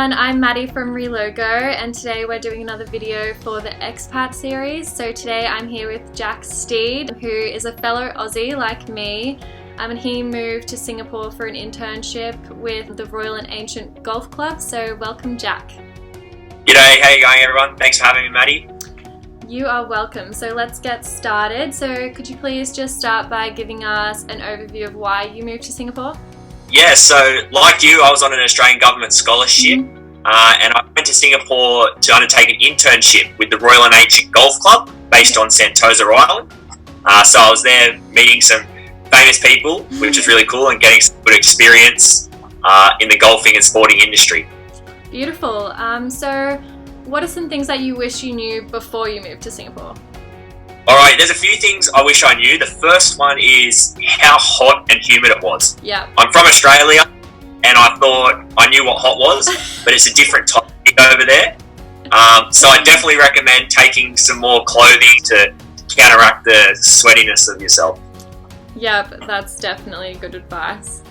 everyone, I'm Maddie from Relogo, and today we're doing another video for the Expat Series. So today I'm here with Jack Steed, who is a fellow Aussie like me, and he moved to Singapore for an internship with the Royal and Ancient Golf Club. So welcome, Jack. G'day, how you going everyone? Thanks for having me, Maddie. You are welcome. So let's get started. So could you please just start by giving us an overview of why you moved to Singapore? Yeah, so like you, I was on an Australian government scholarship and I went to Singapore to undertake an internship with the Royal and Ancient Golf Club based on Sentosa Island. So I was there meeting some famous people, which was really cool, and getting some good experience in the golfing and sporting industry. Beautiful. So what are some things that you wish you knew before you moved to Singapore? Alright, there's a few things I wish I knew. The first one is how hot and humid it was. Yeah. I'm from Australia and I thought I knew what hot was, but it's a different type of heat over there. So I definitely recommend taking some more clothing to counteract the sweatiness of yourself. Yep, that's definitely good advice.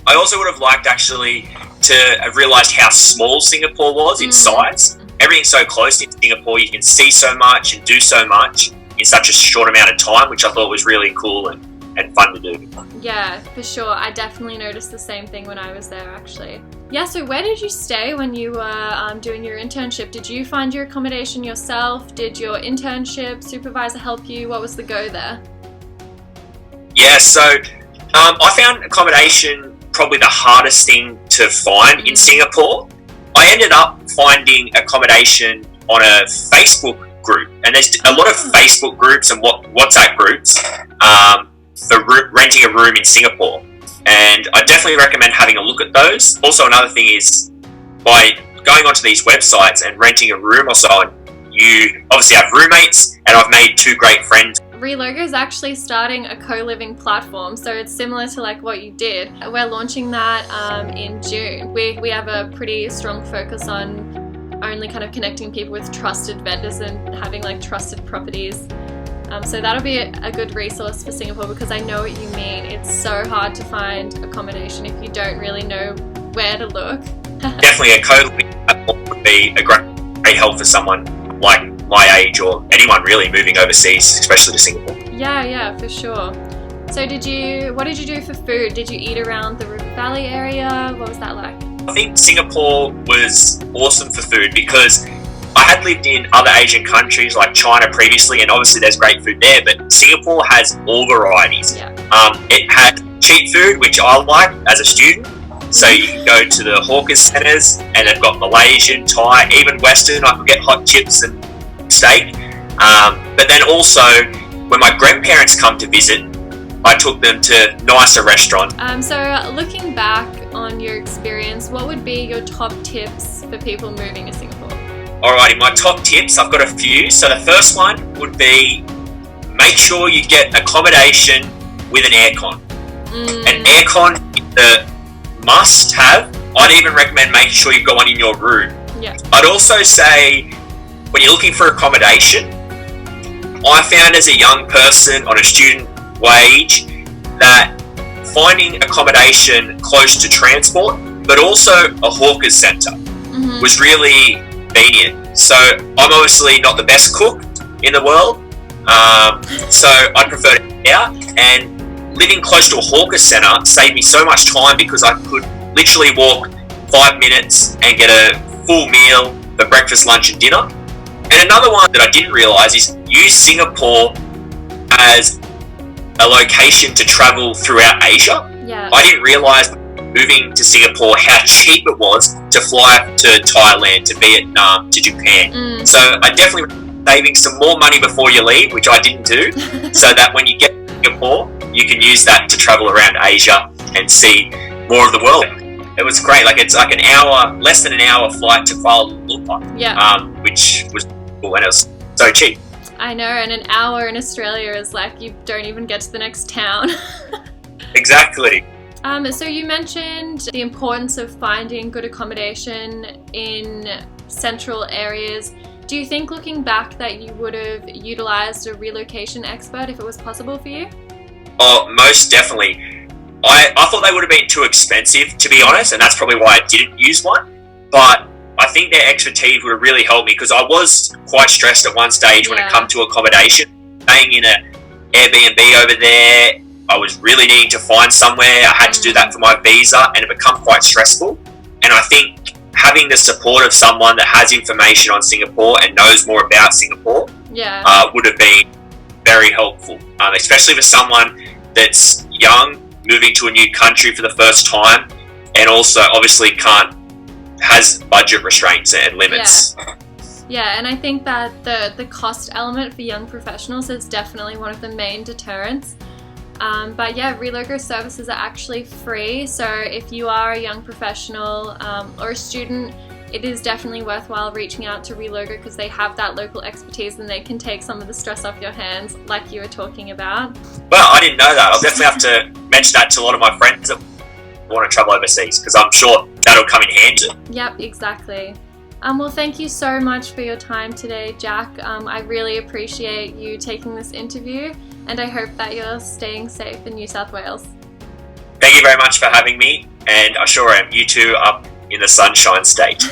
I also would have liked actually to have realised how small Singapore was in size. Everything's so close in Singapore, you can see so much and do so much in such a short amount of time, which I thought was really cool and fun to do. Yeah, for sure. I definitely noticed the same thing when I was there, actually. Yeah, so where did you stay when you were doing your internship? Did you find your accommodation yourself? Did your internship supervisor help you? What was the go there? Yeah, so I found accommodation probably the hardest thing to find in Singapore. I ended up finding accommodation on a Facebook group, and there's a lot of Facebook groups and WhatsApp groups for renting a room in Singapore, and I definitely recommend having a look at those. Also, another thing is by going onto these websites and renting a room or so, you obviously have roommates, and I've made two great friends. Relogo is actually starting a co-living platform, so it's similar to like what you did. We're launching that in June. We have a pretty strong focus on only kind of connecting people with trusted vendors and having like trusted properties. So that'll be a good resource for Singapore, because I know what you mean. It's so hard to find accommodation if you don't really know where to look. Definitely a co-living platform would be a great help for someone like my age or anyone really moving overseas, especially to Singapore. Yeah, for sure. So what did you do for food? Did you eat around the River Valley area? What was that like? I think Singapore was awesome for food because I had lived in other Asian countries like China previously, and obviously there's great food there, but Singapore has all varieties. Yeah. It had cheap food, which I like as a student. So you can go to the hawkers centres and they've got Malaysian, Thai, even Western. I could get hot chips and steak. But then also, when my grandparents come to visit, I took them to nicer restaurants. So looking back on your experience, what would be your top tips for people moving to Singapore? Alrighty, my top tips, I've got a few. So the first one would be make sure you get accommodation with an aircon. An aircon is a must have. I'd even recommend making sure you've got one in your room. Yeah. I'd also say when you're looking for accommodation, I found as a young person on a student wage that finding accommodation close to transport, but also a hawkers centre, was really convenient. So I'm obviously not the best cook in the world, so I prefer to eat out, and living close to a hawkers centre saved me so much time because I could literally walk 5 minutes and get a full meal for breakfast, lunch and dinner. And another one that I didn't realise is use Singapore as a location to travel throughout Asia. Yeah. I didn't realise moving to Singapore how cheap it was to fly to Thailand, to Vietnam, to Japan. So I definitely recommend saving some more money before you leave, which I didn't do, so that when you get to Singapore, you can use that to travel around Asia and see more of the world. It was great. Like it's like an hour, less than an hour flight to Kuala Lumpur, which was cool, and it was so cheap. I know, and an hour in Australia is like you don't even get to the next town. Exactly. So you mentioned the importance of finding good accommodation in central areas. Do you think, looking back, that you would have utilised a relocation expert if it was possible for you? Oh, most definitely. I thought they would have been too expensive, to be honest, and that's probably why I didn't use one. But I think their expertise would have really helped me, because I was quite stressed at one stage when it come to accommodation. Staying in an Airbnb over there, I was really needing to find somewhere. I had to do that for my visa, and it became quite stressful. And I think having the support of someone that has information on Singapore and knows more about Singapore would have been very helpful, especially for someone that's young, moving to a new country for the first time, and also obviously has budget restraints and limits. Yeah, and I think that the cost element for young professionals is definitely one of the main deterrents. But yeah, Reloco services are actually free, so if you are a young professional or a student, it is definitely worthwhile reaching out to Reloco, because they have that local expertise and they can take some of the stress off your hands, like you were talking about. Well, I didn't know that. I'll definitely have to mention that to a lot of my friends that want to travel overseas, because I'm sure that'll come in handy. Yep, exactly. Well, thank you so much for your time today, Jack. I really appreciate you taking this interview, and I hope that you're staying safe in New South Wales. Thank you very much for having me, and I sure am. You two up in the Sunshine State.